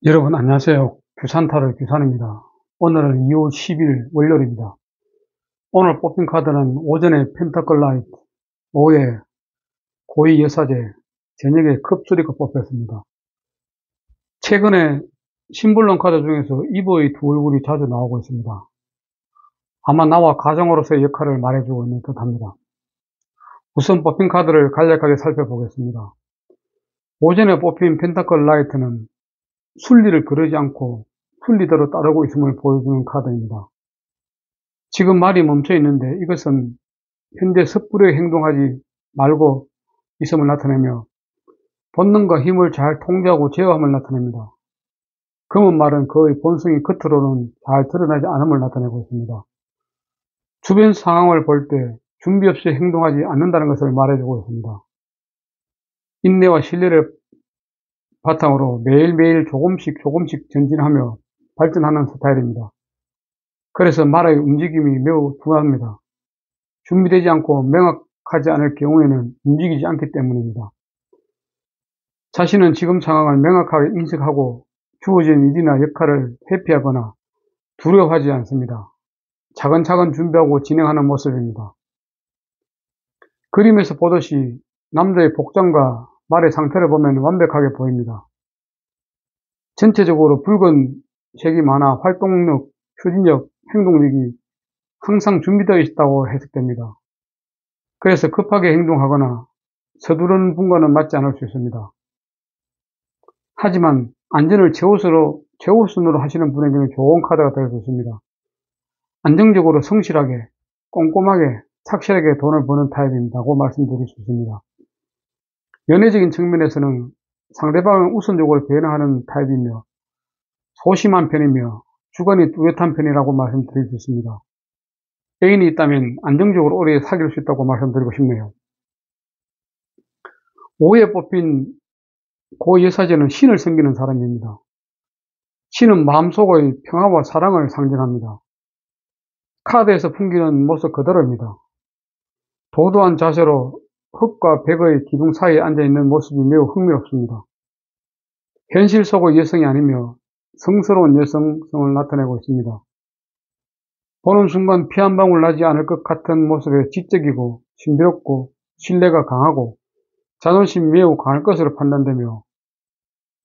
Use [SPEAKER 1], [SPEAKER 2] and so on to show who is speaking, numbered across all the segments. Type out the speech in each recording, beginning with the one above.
[SPEAKER 1] 여러분 안녕하세요. 규산타로 규산입니다. 오늘은 2월 10일 월요일입니다. 오늘 뽑힌 카드는 오전에 펜타클라이트, 오후에 고위 여사제, 저녁에 컵3가 뽑혔습니다. 최근에 심블런 카드 중에서 이브의 두 얼굴이 자주 나오고 있습니다. 아마 나와 가정으로서의 역할을 말해주고 있는 듯합니다. 우선 뽑힌 카드를 간략하게 살펴보겠습니다. 오전에 뽑힌 펜타클라이트는 순리를 거르지 않고 순리대로 따르고 있음을 보여주는 카드입니다. 지금 말이 멈춰 있는데 이것은 현재 섣부르게 행동하지 말고 있음을 나타내며 본능과 힘을 잘 통제하고 제어함을 나타냅니다. 금은 말은 그의 본성이 겉으로는 잘 드러나지 않음을 나타내고 있습니다. 주변 상황을 볼 때 준비 없이 행동하지 않는다는 것을 말해주고 있습니다. 인내와 신뢰를 바탕으로 매일매일 조금씩 전진하며 발전하는 스타일입니다. 그래서 말의 움직임이 매우 둔합니다. 준비되지 않고 명확하지 않을 경우에는 움직이지 않기 때문입니다. 자신은 지금 상황을 명확하게 인식하고 주어진 일이나 역할을 회피하거나 두려워하지 않습니다. 차근차근 준비하고 진행하는 모습입니다. 그림에서 보듯이 남자의 복장과 말의 상태를 보면 완벽하게 보입니다. 전체적으로 붉은 색이 많아 활동력, 추진력, 행동력이 항상 준비되어 있다고 해석됩니다. 그래서 급하게 행동하거나 서두르는 분과는 맞지 않을 수 있습니다. 하지만 안전을 최우선으로 하시는 분에게는 좋은 카드가 될 수 있습니다. 안정적으로 성실하게, 꼼꼼하게, 착실하게 돈을 버는 타입입니다고 말씀드릴 수 있습니다. 연애적인 측면에서는 상대방을 우선적으로 배려하는 타입이며 소심한 편이며 주관이 뚜렷한 편이라고 말씀드릴 수 있습니다. 애인이 있다면 안정적으로 오래 사귈 수 있다고 말씀드리고 싶네요. 5에 뽑힌 고 여사제는 신을 섬기는 사람입니다. 신은 마음속의 평화와 사랑을 상징합니다. 카드에서 풍기는 모습 그대로입니다. 도도한 자세로 흙과 백의 기둥 사이에 앉아있는 모습이 매우 흥미롭습니다. 현실 속의 여성이 아니며 성스러운 여성성을 나타내고 있습니다. 보는 순간 피 한 방울 나지 않을 것 같은 모습에 지적이고 신비롭고 신뢰가 강하고 자존심이 매우 강할 것으로 판단되며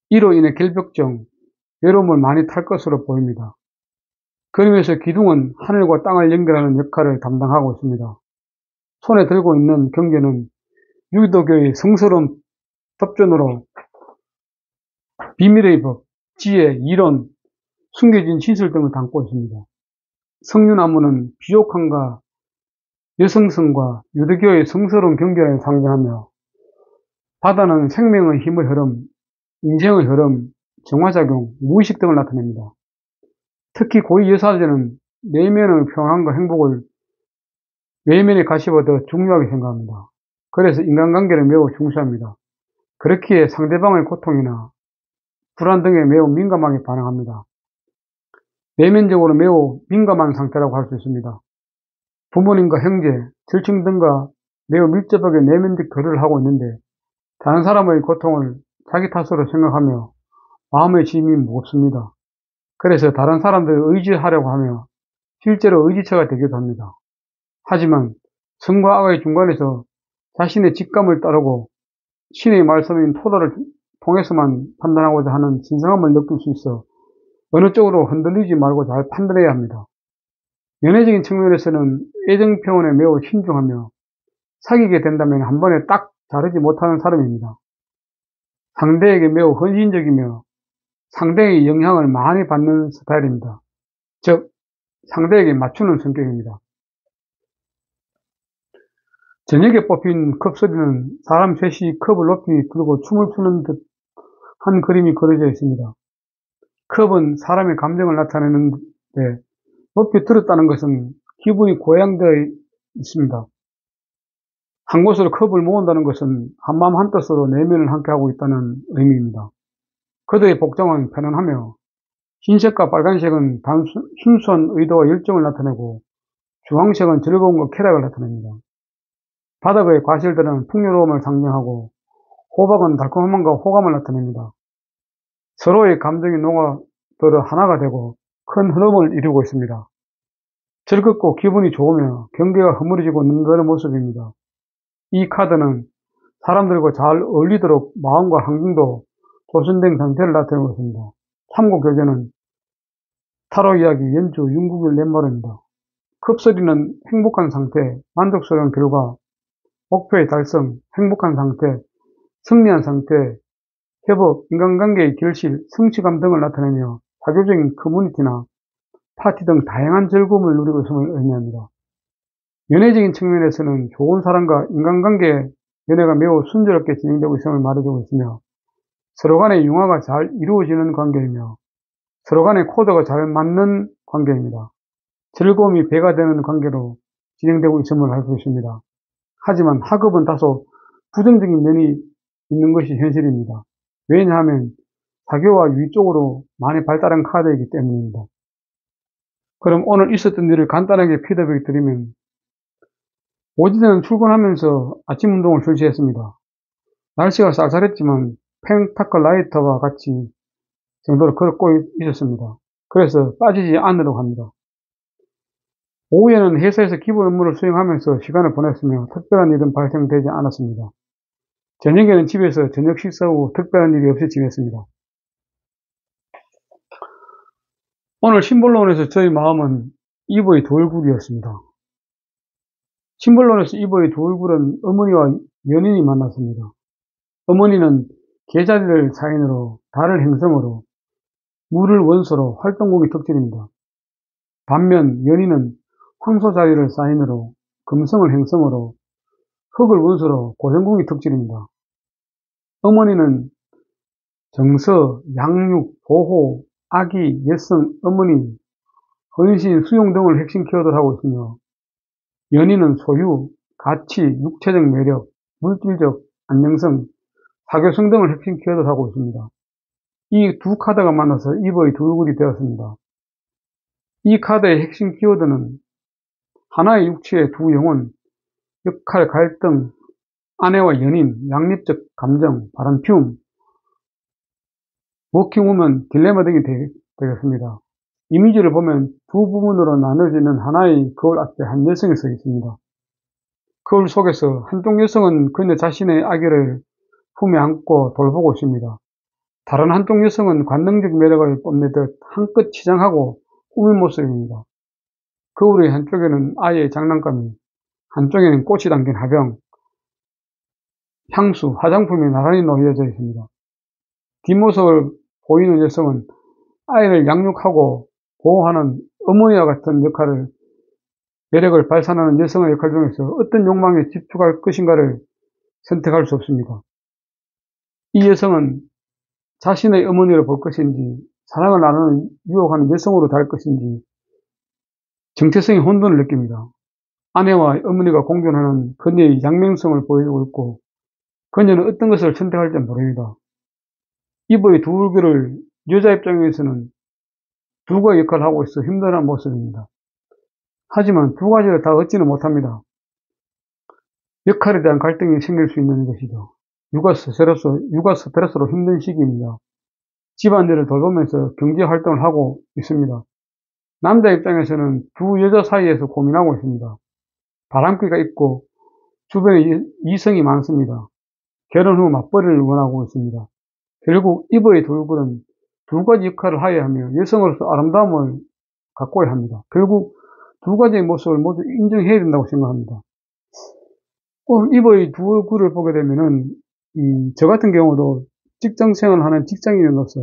[SPEAKER 1] 이로 인해 결벽증, 외로움을 많이 탈 것으로 보입니다. 그림에서 기둥은 하늘과 땅을 연결하는 역할을 담당하고 있습니다. 손에 들고 있는 경계는 유도교의 성스러운 덮전으로 비밀의 법, 지혜, 이론, 숨겨진 진실 등을 담고 있습니다. 석류나무는 비옥함과 여성성과 유대교의 성스러운 경계를 상징하며 바다는 생명의 힘의 흐름, 인생의 흐름, 정화작용, 무의식 등을 나타냅니다. 특히 고위 여사제는 내면의 평안과 행복을 외면의 가치보다 더 중요하게 생각합니다. 그래서 인간관계를 매우 중시합니다. 그렇기에 상대방의 고통이나 불안 등에 매우 민감하게 반응합니다. 내면적으로 매우 민감한 상태라고 할 수 있습니다. 부모님과 형제, 절친 등과 매우 밀접하게 내면적 교류를 하고 있는데 다른 사람의 고통을 자기 탓으로 생각하며 마음의 짐이 무겁습니다. 그래서 다른 들을 의지하려고 하며 실제로 의지처가 되기도 합니다. 하지만 선과 악의 중간에서 자신의 직감을 따르고 신의 말씀인 토라를 통해서만 판단하고자 하는 신성함을 느낄 수 있어 어느 쪽으로 흔들리지 말고 잘 판단해야 합니다. 연애적인 측면에서는 애정 표현에 매우 신중하며 사귀게 된다면 한 번에 딱 자르지 못하는 사람입니다. 상대에게 매우 헌신적이며 상대의 영향을 많이 받는 스타일입니다. 즉, 상대에게 맞추는 성격입니다. 저녁에 뽑힌 컵3는 사람 셋이 컵을 높이 들고 춤을 추는 듯한 그림이 그려져 있습니다. 컵은 사람의 감정을 나타내는데 높이 들었다는 것은 기분이 고양되어 있습니다. 한 곳으로 컵을 모은다는 것은 한마음 한뜻으로 내면을 함께하고 있다는 의미입니다. 그들의 복장은 편안하며 흰색과 빨간색은 순수한 의도와 열정을 나타내고 주황색은 즐거움과 쾌락을 나타냅니다. 바닥의 과실들은 풍요로움을 상징하고 호박은 달콤함과 호감을 나타냅니다. 서로의 감정이 녹아들어 하나가 되고 큰 흐름을 이루고 있습니다. 즐겁고 기분이 좋으며 경계가 허물어지고 넘드는 모습입니다. 이 카드는 사람들과 잘 어울리도록 마음과 환경도 조성된 상태를 나타내고 있습니다. 참고 교재는 타로 이야기 연주 윤국일 넷마루입니다. 컵소리는 행복한 상태, 만족스러운 결과, 목표의 달성, 행복한 상태, 승리한 상태, 협업, 인간관계의 결실, 성취감 등을 나타내며 사교적인 커뮤니티나 파티 등 다양한 즐거움을 누리고 있음을 의미합니다. 연애적인 측면에서는 좋은 사람과 인간관계 연애가 매우 순조롭게 진행되고 있음을 말해주고 있으며 서로 간의 융화가 잘 이루어지는 관계이며 서로 간의 코드가 잘 맞는 관계입니다. 즐거움이 배가 되는 관계로 진행되고 있음을 알 수 있습니다. 하지만 학업은 다소 부정적인 면이 있는 것이 현실입니다. 왜냐하면 사교와 유의 쪽으로 많이 발달한 카드이기 때문입니다. 그럼 오늘 있었던 일을 간단하게 피드백 드리면 어제는 출근하면서 아침 운동을 실시했습니다. 날씨가 쌀쌀했지만 펜타클라이트와 같이 정도로 걷고 있었습니다. 그래서 빠지지 않으려고 합니다. 오후에는 회사에서 기본 업무를 수행하면서 시간을 보냈으며 특별한 일은 발생되지 않았습니다. 저녁에는 집에서 저녁 식사 후 특별한 일이 없이 지냈습니다. 오늘 심볼론에서 저희 마음은 이브의 두 얼굴이었습니다. 심볼론에서 이브의 두 얼굴은 어머니와 연인이 만났습니다. 어머니는 계자리를 사인으로, 달을 행성으로, 물을 원소로 활동국이 특징입니다. 반면 연인은 황소자리를 사인으로, 금성을 행성으로, 흙을 원소로 고생국이 특징입니다. 어머니는 정서, 양육, 보호, 아기, 여성, 어머니, 헌신, 수용 등을 핵심 키워드를 하고 있으며 연인은 소유, 가치, 육체적 매력, 물질적 안정성, 사교성 등을 핵심 키워드를 하고 있습니다. 이 두 카드가 만나서 이브의 두 얼굴이 되었습니다. 이 카드의 핵심 키워드는 하나의 육체의 두 영혼, 역할, 갈등, 아내와 연인, 양립적 감정, 바람 피움, 워킹우먼, 딜레마 등이 되겠습니다. 이미지를 보면 두 부분으로 나눠지는 하나의 거울 앞에 한 여성이 서 있습니다. 거울 속에서 한쪽 여성은 그녀 자신의 아기를 품에 안고 돌보고 있습니다. 다른 한쪽 여성은 관능적 매력을 뽐내듯 한껏 치장하고 꾸민 모습입니다. 거울의 한쪽에는 아이의 장난감이, 한쪽에는 꽃이 담긴 화병, 향수, 화장품이 나란히 놓여져 있습니다. 뒷모습을 보이는 여성은 아이를 양육하고 보호하는 어머니와 같은 역할을, 매력을 발산하는 여성의 역할 중에서 어떤 욕망에 집중할 것인가를 선택할 수 없습니다. 이 여성은 자신의 어머니를 볼 것인지, 사랑을 나누는 유혹하는 여성으로 될 것인지 정체성의 혼돈을 느낍니다. 아내와 어머니가 공존하는 그녀의 양면성을 보여주고 있고 그녀는 어떤 것을 선택할지 모릅니다. 이브의 두 얼굴을 여자 입장에서는 두가 역할을 하고 있어 힘들어하는 모습입니다. 하지만 두 가지를 다 얻지는 못합니다. 역할에 대한 갈등이 생길 수 있는 것이죠. 육아 스트레스로 힘든 시기입니다. 집안일을 돌보면서 경제 활동을 하고 있습니다. 남자 입장에서는 두 여자 사이에서 고민하고 있습니다. 바람기가 있고 주변에 이성이 많습니다. 결혼 후 맞벌이를 원하고 있습니다. 결국 이브의 두 얼굴은 두 가지 역할을 하여야 하며 여성으로서 아름다움을 가꿔야 합니다. 결국 두 가지의 모습을 모두 인정해야 된다고 생각합니다. 이브의 두 얼굴을 보게 되면은 저 같은 경우도 직장 생활을 하는 직장인으로서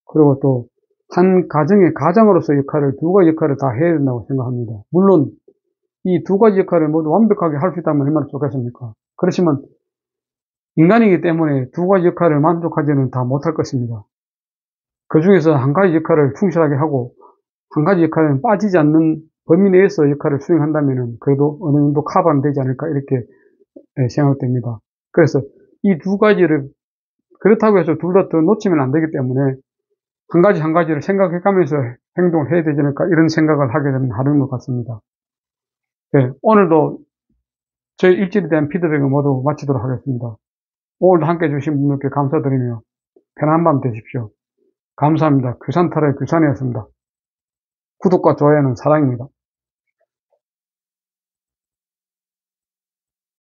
[SPEAKER 1] 그리고 또 한 가정의 가장으로서 두 가지 역할을 다 해야 된다고 생각합니다. 물론 이 두 가지 역할을 모두 완벽하게 할 수 있다면 얼마나 좋겠습니까? 그렇지만 인간이기 때문에 두 가지 역할을 만족하지는 다 못할 것입니다. 그 중에서 한 가지 역할을 충실하게 하고 한 가지 역할은 빠지지 않는 범위 내에서 역할을 수행한다면 그래도 어느 정도 커버는 되지 않을까 이렇게 생각됩니다. 그래서 이 두 가지를 그렇다고 해서 둘 다 또 놓치면 안 되기 때문에 한 가지를 생각해가면서 행동을 해야 되지 않을까 이런 생각을 하게 되는 하루인 것 같습니다. 네, 오늘도 저희 일지에 대한 피드백을 모두 마치도록 하겠습니다. 오늘도 함께 해주신 분들께 감사드리며 편안한 밤 되십시오. 감사합니다. 규산타로의 규산이었습니다. 구독과 좋아요는 사랑입니다.